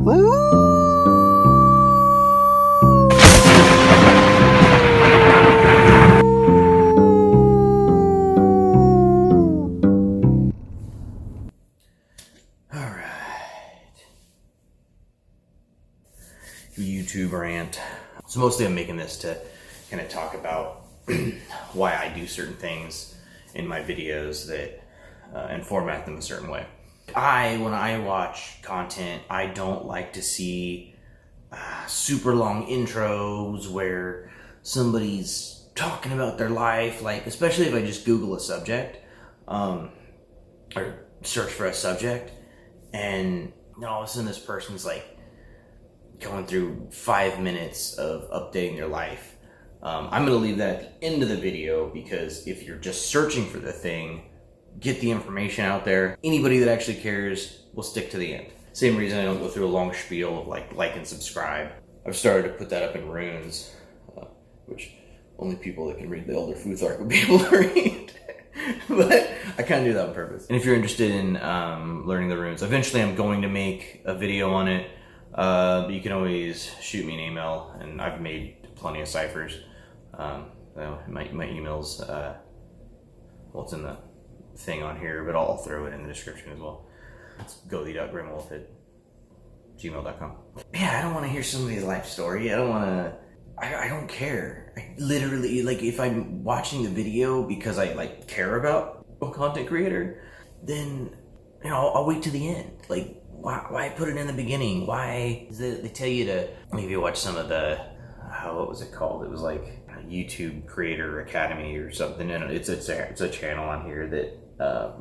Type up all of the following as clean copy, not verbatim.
YouTube rant. So mostly I'm making this to kind of talk about why I do certain things in my videos that and format them a certain way. When I watch content, I don't like to see super long intros where somebody's talking about their life, like especially if I just Google a subject or search for a subject, and all of a sudden this person's like going through 5 minutes of updating their life. I'm going to leave that at the end of the video, because if you're just searching for the thing, get the information out there. Anybody that actually cares will stick to the end. Same reason I don't go through a long spiel of like and subscribe. I've started to put that up in runes, which only people that can read the Elder Futhark would be able to read. But I kind of do that on purpose. And if you're interested in learning the runes, eventually I'm going to make a video on it. But you can always shoot me an email, and I've made plenty of ciphers. My email's, well, it's in the thing on here, but I'll throw it in the description as well. It's goldie.grimwolf@gmail.com. Yeah, I don't want to hear somebody's life story. I don't care. I literally, like, if I'm watching the video because I like care about a content creator, then, I'll wait to the end. Like, why put it in the beginning? Why they tell you to, maybe watch some of the, what was it called? It was like a YouTube Creator Academy or something. And it's a channel on here that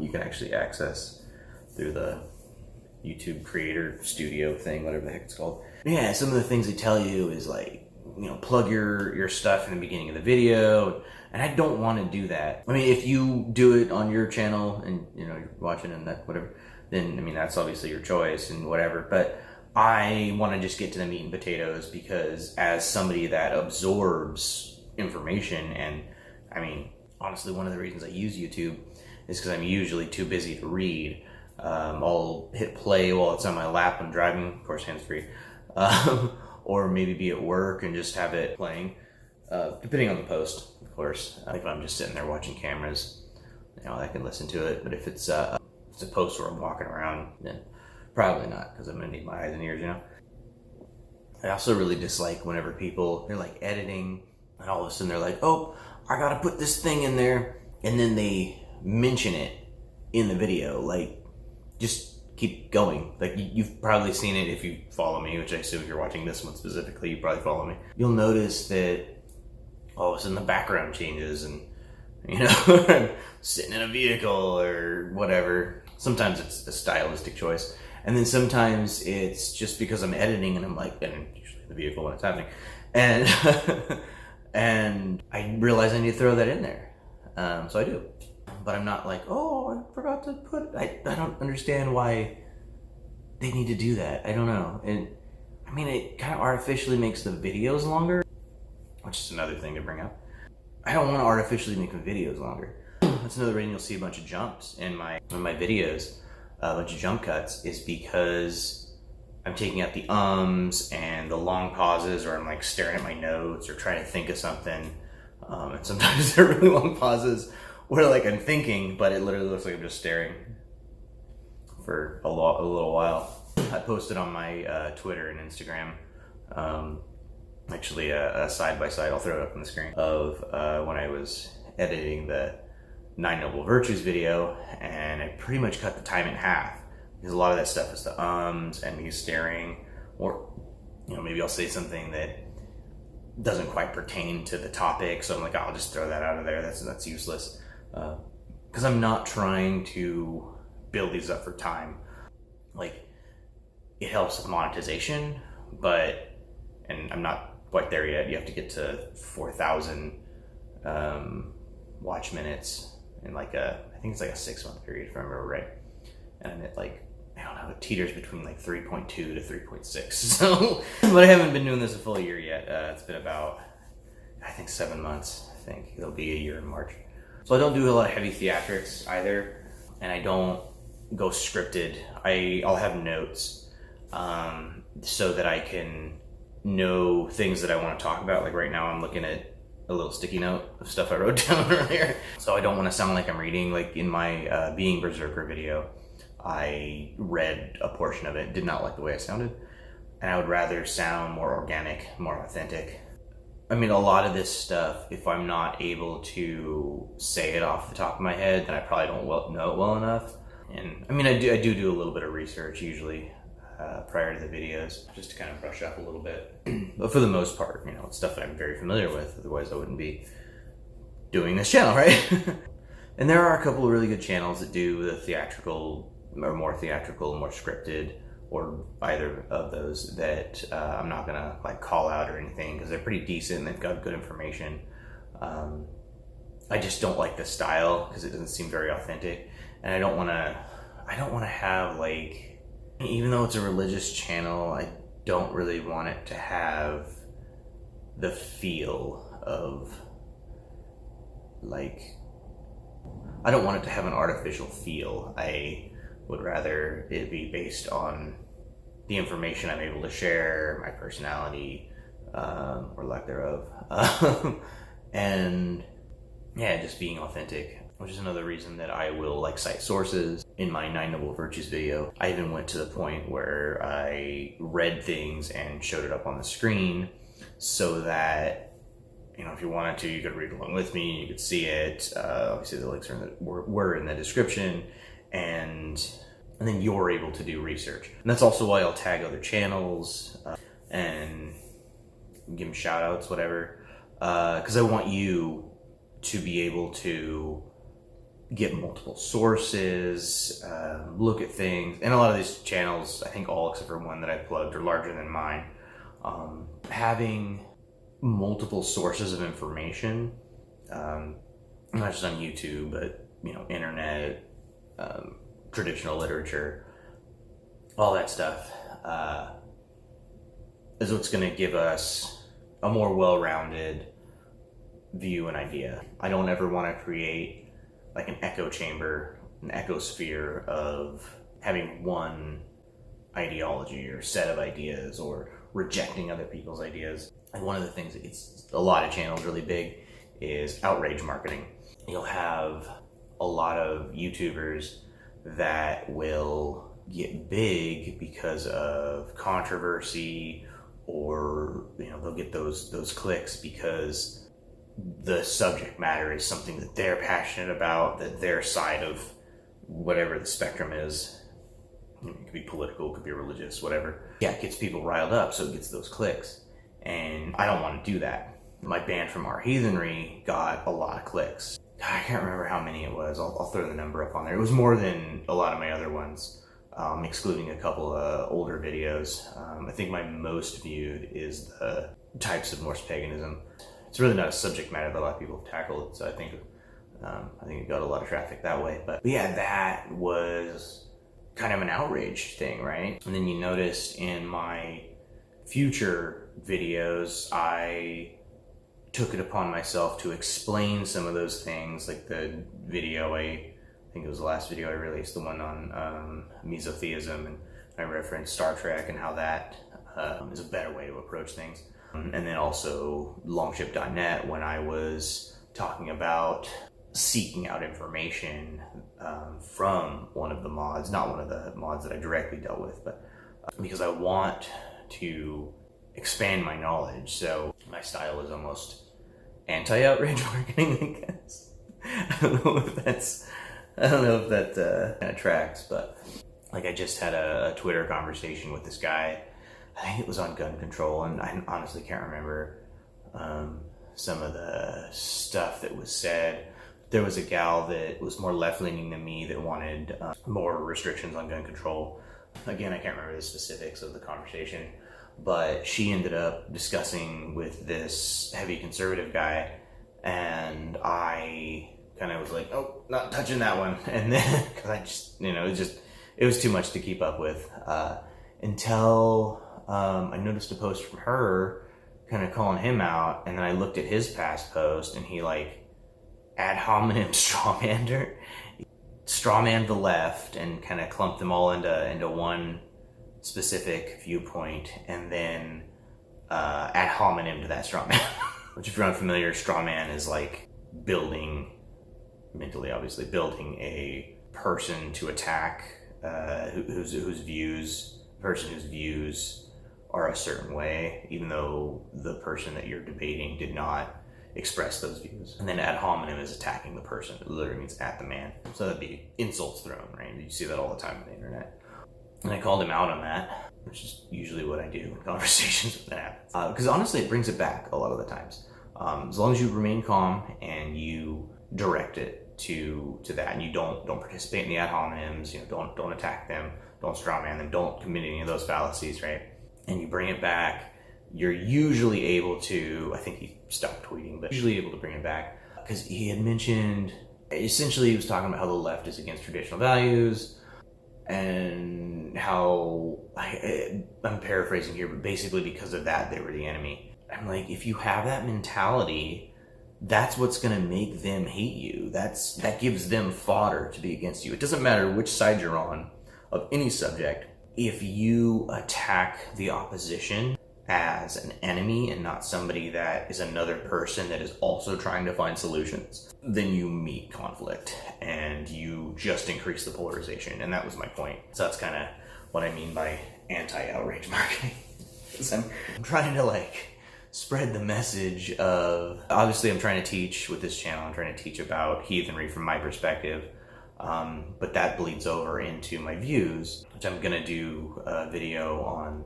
you can actually access through the YouTube Creator Studio thing, whatever the heck it's called. Yeah, some of the things they tell you is like, plug your stuff in the beginning of the video. And I don't want to do that. I mean, if you do it on your channel and, you're watching and that, whatever, then, that's obviously your choice and whatever. But I want to just get to the meat and potatoes, because as somebody that absorbs information, and honestly, one of the reasons I use YouTube is because I'm usually too busy to read. I'll hit play while it's on my lap when driving, of course, hands-free, or maybe be at work and just have it playing, depending on the post, of course. If I'm just sitting there watching cameras, I can listen to it. But if it's a post where I'm walking around, then probably not, because I'm gonna need my eyes and ears, I also really dislike whenever they're like editing, and all of a sudden they're like, oh, I gotta put this thing in there, and then they mention it in the video. Like, just keep going. Like, you've probably seen it if you follow me, which I assume if you're watching this one specifically, you probably follow me. You'll notice that all of a sudden the background changes, and I'm sitting in a vehicle or whatever. Sometimes it's a stylistic choice, and then sometimes it's just because I'm editing and I'm like, and usually in the vehicle when it's happening, and and I realize I need to throw that in there, so I do. But I'm not like, oh, I forgot to put. I don't understand why they need to do that. I don't know, and it kind of artificially makes the videos longer, which is another thing to bring up. I don't want to artificially make the videos longer. That's another reason you'll see a bunch of jumps in my videos, a bunch of jump cuts, is because I'm taking out the ums and the long pauses, or I'm like staring at my notes or trying to think of something. And sometimes they're really long pauses where like I'm thinking, but it literally looks like I'm just staring for a little while. I posted on my Twitter and Instagram, actually a side-by-side, I'll throw it up on the screen, of when I was editing the 9 Noble Virtues video, and I pretty much cut the time in half, because a lot of that stuff is the ums and me staring, or maybe I'll say something that doesn't quite pertain to the topic, so I'm like, I'll just throw that out of there. That's useless, because I'm not trying to build these up for time. Like, it helps with monetization, and I'm not quite there yet. You have to get to 4,000 watch minutes in I think it's like a 6-month period, if I remember right. And I'm at it teeters between 3.2 to 3.6. So, but I haven't been doing this a full year yet. It's been about, I think, 7 months. I think it'll be a year in March. So I don't do a lot of heavy theatrics either, and I don't go scripted. I'll have notes so that I can know things that I want to talk about. Like right now I'm looking at a little sticky note of stuff I wrote down earlier. So I don't want to sound like I'm reading. Like in my Being Berserker video, I read a portion of it, did not like the way I sounded. And I would rather sound more organic, more authentic. I mean, a lot of this stuff, if I'm not able to say it off the top of my head, then I probably don't know it well enough. And I mean, I do a little bit of research usually prior to the videos, just to kind of brush up a little bit. But for the most part, you know, it's stuff that I'm very familiar with. Otherwise, I wouldn't be doing this channel, right? And there are a couple of really good channels that do the theatrical, or more theatrical, more scripted, or either of those that I'm not gonna like call out or anything, because they're pretty decent and they've got good information. I just don't like the style because it doesn't seem very authentic, and I don't want to have, like, even though it's a religious channel, I don't really want it to have the feel of, like, I don't want it to have an artificial feel. I would rather it be based on the information I'm able to share, my personality, or lack thereof, and yeah, just being authentic, which is another reason that I will like cite sources. In my 9 Noble Virtues video, I even went to the point where I read things and showed it up on the screen so that, you know, if you wanted to, you could read along with me, you could see it. Obviously the links are were in the description, and then you're able to do research. And that's also why I'll tag other channels and give them shout outs, whatever, because I want you to be able to get multiple sources, look at things. And a lot of these channels, I think all except for one that I plugged, are larger than mine. Having multiple sources of information, not just on YouTube, but, you know, internet, traditional literature, all that stuff, is what's going to give us a more well-rounded view and idea. I don't ever want to create like an echo chamber, an ecosphere of having one ideology or set of ideas, or rejecting other people's ideas. And one of the things that gets a lot of channels really big is outrage marketing. You'll have a lot of YouTubers that will get big because of controversy, or, you know, they'll get those clicks because the subject matter is something that they're passionate about, that their side of whatever the spectrum is, it could be political, it could be religious, whatever. Yeah, it gets people riled up, so it gets those clicks. And I don't want to do that. My band from Our Heathenry got a lot of clicks. I can't remember how many it was. I'll throw the number up on there. It was more than a lot of my other ones, excluding a couple of older videos. I think my most viewed is the types of Norse paganism. It's really not a subject matter that a lot of people have tackled, so I think it got a lot of traffic that way. But yeah, that was kind of an outrage thing, right? And then you noticed in my future videos, I took it upon myself to explain some of those things, like the video, I think it was the last video I released, the one on mesotheism, and I referenced Star Trek and how that is a better way to approach things. And then also longship.net, when I was talking about seeking out information from one of the mods, not one of the mods that I directly dealt with, but because I want to expand my knowledge. So my style is almost anti-outrage marketing, I guess. I don't know if that kind of tracks, but like I just had a Twitter conversation with this guy. I think it was on gun control, and I honestly can't remember some of the stuff that was said. There was a gal that was more left-leaning than me that wanted more restrictions on gun control. Again, I can't remember the specifics of the conversation, but she ended up discussing with this heavy conservative guy, and I kind of was like, oh, not touching that one. And then, because I just, you know, it was too much to keep up with, until I noticed a post from her kind of calling him out, and then I looked at his past post, and he like ad hominem strawmanned the left and kind of clumped them all into one specific viewpoint, and then ad hominem to that straw man. Which, if you're unfamiliar, straw man is like building, mentally obviously, building a person to attack whose views are a certain way, even though the person that you're debating did not express those views. And then ad hominem is attacking the person. It literally means at the man. So that'd be insults thrown, right? You see that all the time on the internet. And I called him out on that, which is usually what I do in conversations with that happens. Because honestly, it brings it back a lot of the times. As long as you remain calm and you direct it to that, and you don't participate in the ad hominems, don't attack them, don't strawman them, don't commit any of those fallacies, right? And you bring it back, you're usually able to, I think he stopped tweeting, but usually able to bring it back, because he had mentioned, essentially he was talking about how the left is against traditional values, and how, I'm paraphrasing here, but basically because of that, they were the enemy. I'm like, if you have that mentality, that's what's going to make them hate you. That gives them fodder to be against you. It doesn't matter which side you're on of any subject. If you attack the opposition as an enemy and not somebody that is another person that is also trying to find solutions, then you meet conflict and you just increase the polarization. And that was my point. So that's kind of what I mean by anti-outrage marketing. I'm trying to spread the message of, obviously I'm trying to teach with this channel, I'm trying to teach about heathenry from my perspective, but that bleeds over into my views, which I'm gonna do a video on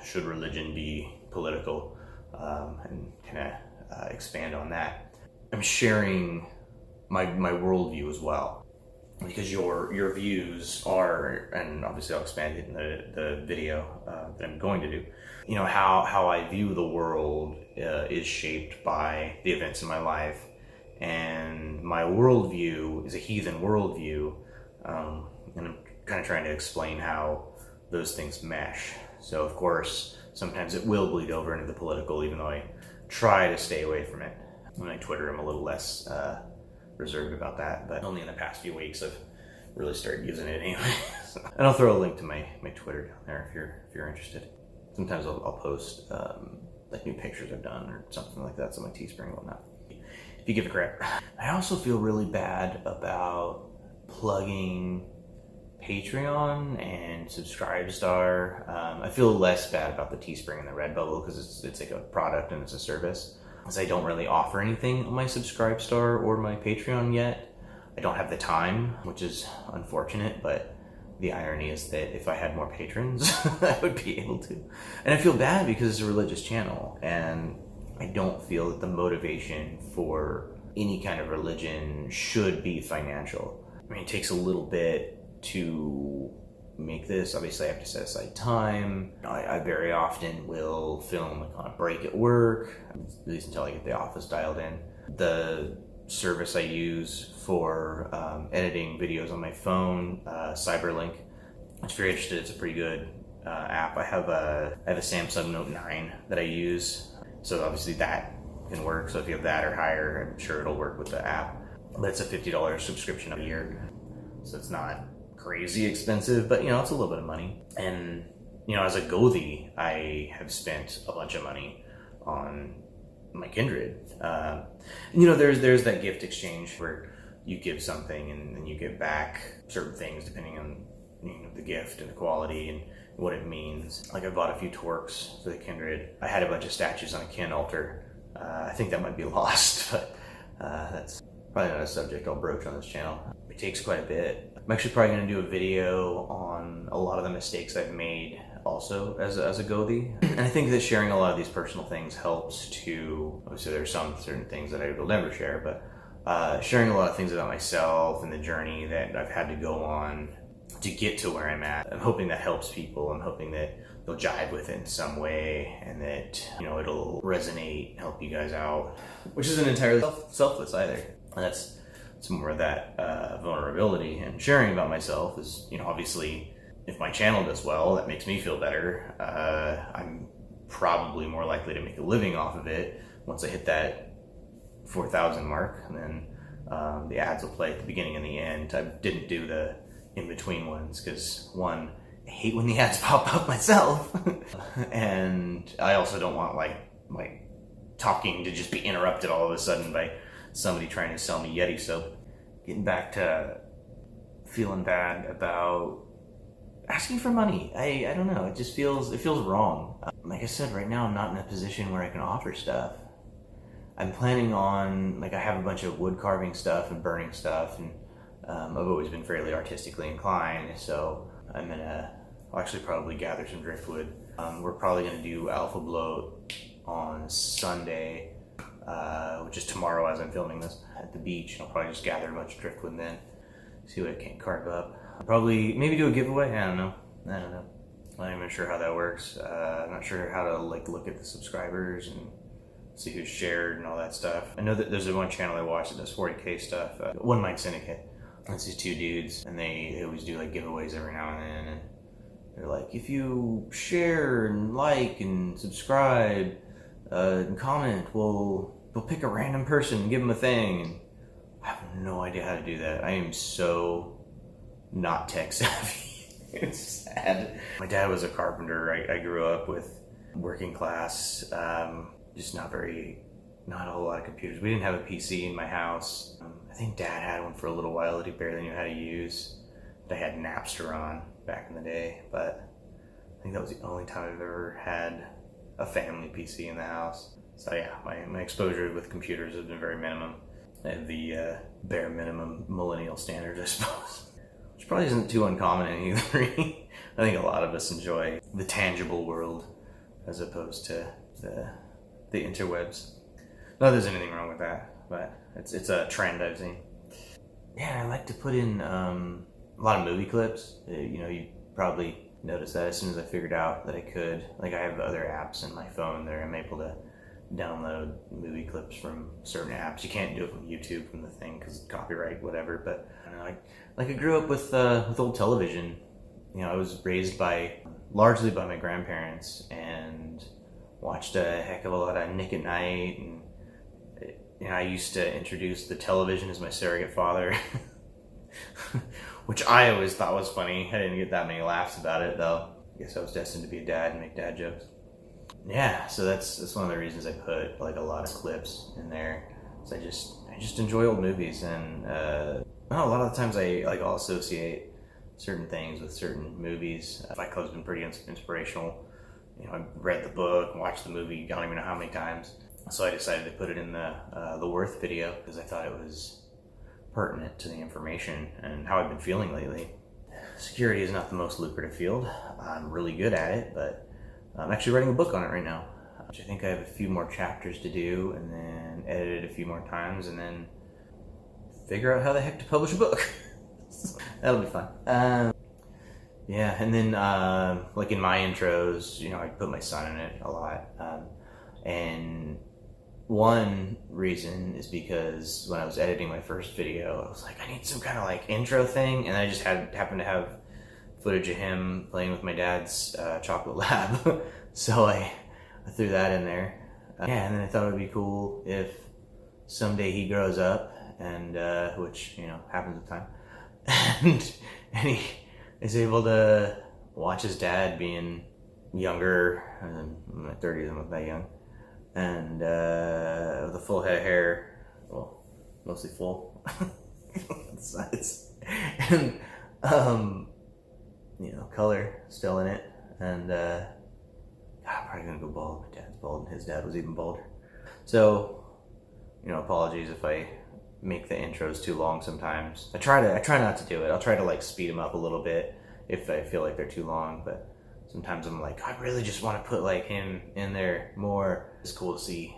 should religion be political, and kind of expand on that. I'm sharing my worldview as well, because your views are, and obviously I'll expand it in the video that I'm going to do, how I view the world is shaped by the events in my life, and my worldview is a heathen worldview, and I'm kind of trying to explain how those things mesh. So of course, sometimes it will bleed over into the political, even though I try to stay away from it. On my Twitter, I'm a little less reserved about that, but only in the past few weeks I've really started using it anyway. And I'll throw a link to my Twitter down there if you're interested. Sometimes I'll post new pictures I've done or something like that, so my Teespring and whatnot, if you give a crap. I also feel really bad about plugging Patreon and Subscribestar. I feel less bad about the Teespring and the Redbubble because it's like a product and it's a service, because I don't really offer anything on my Subscribestar or my Patreon yet. I don't have the time, which is unfortunate, but the irony is that if I had more patrons, I would be able to. And I feel bad because it's a religious channel, and I don't feel that the motivation for any kind of religion should be financial. I mean, it takes a little bit to make this. Obviously, I have to set aside time. I very often will film on a break at work, at least until I get the office dialed in. The service I use for editing videos on my phone, Cyberlink, which if you're interested, it's a pretty good app. I have a Samsung Note 9 that I use, so obviously that can work. So if you have that or higher, I'm sure it'll work with the app. But it's a $50 subscription a year, so it's not crazy expensive, but it's a little bit of money. And as a Gothi, I have spent a bunch of money on my kindred. There's that gift exchange where you give something and then you give back certain things depending on the gift and the quality and what it means. Like I bought a few torques for the kindred. I had a bunch of statues on a kin altar. I think that might be lost, but that's probably not a subject I'll broach on this channel. It takes quite a bit. I'm actually probably going to do a video on a lot of the mistakes I've made also as a Gothi. And I think that sharing a lot of these personal things helps to, obviously there's some certain things that I will never share, but sharing a lot of things about myself and the journey that I've had to go on to get to where I'm at. I'm hoping that helps people. I'm hoping that they'll jive with it in some way, and that it'll resonate, help you guys out, which isn't entirely selfless either. And that's some more of that vulnerability and sharing about myself is, obviously if my channel does well, that makes me feel better. I'm probably more likely to make a living off of it once I hit that 4,000 mark, and then the ads will play at the beginning and the end. I didn't do the in-between ones because one, hate when the ads pop up myself. And I also don't want like talking to just be interrupted all of a sudden by somebody trying to sell me Yeti. So getting back to feeling bad about asking for money. I don't know, it feels wrong. Like I said, right now I'm not in a position where I can offer stuff. I'm planning on, like, I have a bunch of wood carving stuff and burning stuff, and I've always been fairly artistically inclined, so I'll actually probably gather some driftwood. We're probably going to do alpha bloat on Sunday, which is tomorrow as I'm filming this, at the beach. I'll probably just gather a bunch of driftwood then, see what I can carve up. I'll probably maybe do a giveaway. I don't know. I'm not even sure how that works. I'm not sure how to like look at the subscribers and see who's shared and all that stuff. I know that there's one channel I watch that does 40K stuff. One Mind Syndicate. It's these two dudes, and they always do like giveaways every now and then. And they're like, if you share and like and subscribe and comment, we'll pick a random person and give them a thing. And I have no idea how to do that. I am so not tech savvy. It's sad. My dad was a carpenter. I grew up with working class, just not a whole lot of computers. We didn't have a PC in my house. I think Dad had one for a little while that he barely knew how to use. I had Napster on back in the day, but I think that was the only time I've ever had a family PC in the house. So yeah, my exposure with computers has been very minimum. I have the bare minimum millennial standards, I suppose. Which probably isn't too uncommon in either three. I think a lot of us enjoy the tangible world as opposed to the interwebs. Not that there's anything wrong with that, but it's a trend I've seen. Yeah, I like to put in a lot of movie clips. You probably noticed that as soon as I figured out that I could. Like, I have other apps in my phone that I'm able to download movie clips from certain apps. You can't do it from YouTube from the thing because copyright, whatever. But I don't know, I grew up with old television. I was raised largely by my grandparents and watched a heck of a lot of Nick at Night, and I used to introduce the television as my surrogate father, which I always thought was funny. I didn't get that many laughs about it though. I guess I was destined to be a dad and make dad jokes. Yeah, so that's one of the reasons I put like a lot of clips in there. So I just enjoy old movies, and a lot of the times I'll associate certain things with certain movies. Fight Club's been pretty inspirational. I read the book, watched the movie, I don't even know how many times. So I decided to put it in the Worth video because I thought it was pertinent to the information and how I've been feeling lately. Security is not the most lucrative field. I'm really good at it, but I'm actually writing a book on it right now. Which I think I have a few more chapters to do, and then edit it a few more times, and then figure out how the heck to publish a book. That'll be fun. Yeah, and then like in my intros, I put my son in it a lot. And one reason is because when I was editing my first video, I was like, I need some kind of like intro thing, and I just happened to have footage of him playing with my dad's chocolate lab. So I threw that in there. Yeah, and then I thought it would be cool if someday he grows up, and which happens with time, and he is able to watch his dad being younger. I'm in my 30s, I'm not that young, and with a full head of hair, well, mostly full on the sides, and color still in it, and I'm probably gonna go bald. My dad's bald, and his dad was even balder. So, apologies if I make the intros too long sometimes. I try not to do it. I'll try to like speed them up a little bit if I feel like they're too long, but sometimes I'm like, I really just want to put like him in there more. It's cool to see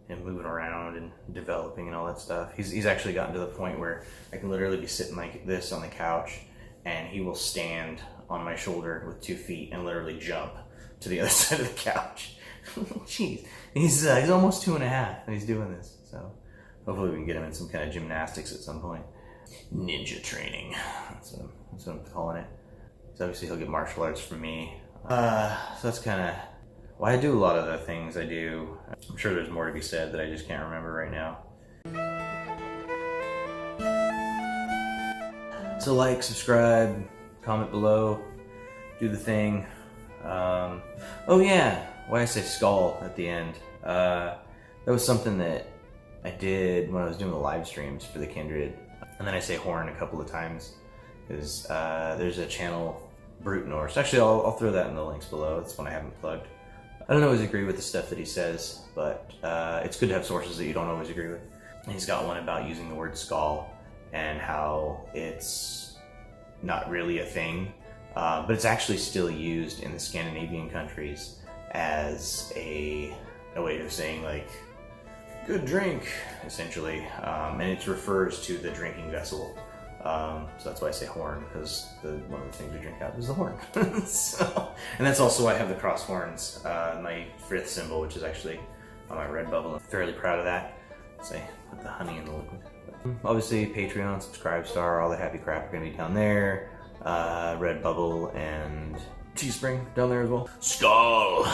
him moving around and developing and all that stuff. He's actually gotten to the point where I can literally be sitting like this on the couch, and he will stand on my shoulder with 2 feet and literally jump to the other side of the couch. Jeez, he's almost 2.5 and he's doing this. So hopefully we can get him in some kind of gymnastics at some point. Ninja training, that's what I'm calling it. So obviously he'll get martial arts from me. So that's kind of why I do a lot of the things I do. I'm sure there's more to be said that I just can't remember right now. So like, subscribe, comment below. do the thing. Oh yeah, why I say skull at the end. That was something that I did when I was doing the live streams for the Kindred. And then I say horn a couple of times because there's a channel, Brute Norse. Actually, I'll throw that in the links below. It's one I haven't plugged. I don't always agree with the stuff that he says, but it's good to have sources that you don't always agree with. And he's got one about using the word skull and how it's not really a thing, but it's actually still used in the Scandinavian countries as a way of saying like, good drink, essentially. And it refers to the drinking vessel. So that's why I say horn, because one of the things we drink out of is the horn. And that's also why I have the cross horns, my frith symbol, which is actually on my Redbubble. I'm fairly proud of that. Say, put the honey in the liquid. Obviously, Patreon, Subscribe Star, all the happy crap are gonna be down there. Redbubble and Teespring down there as well. Skull!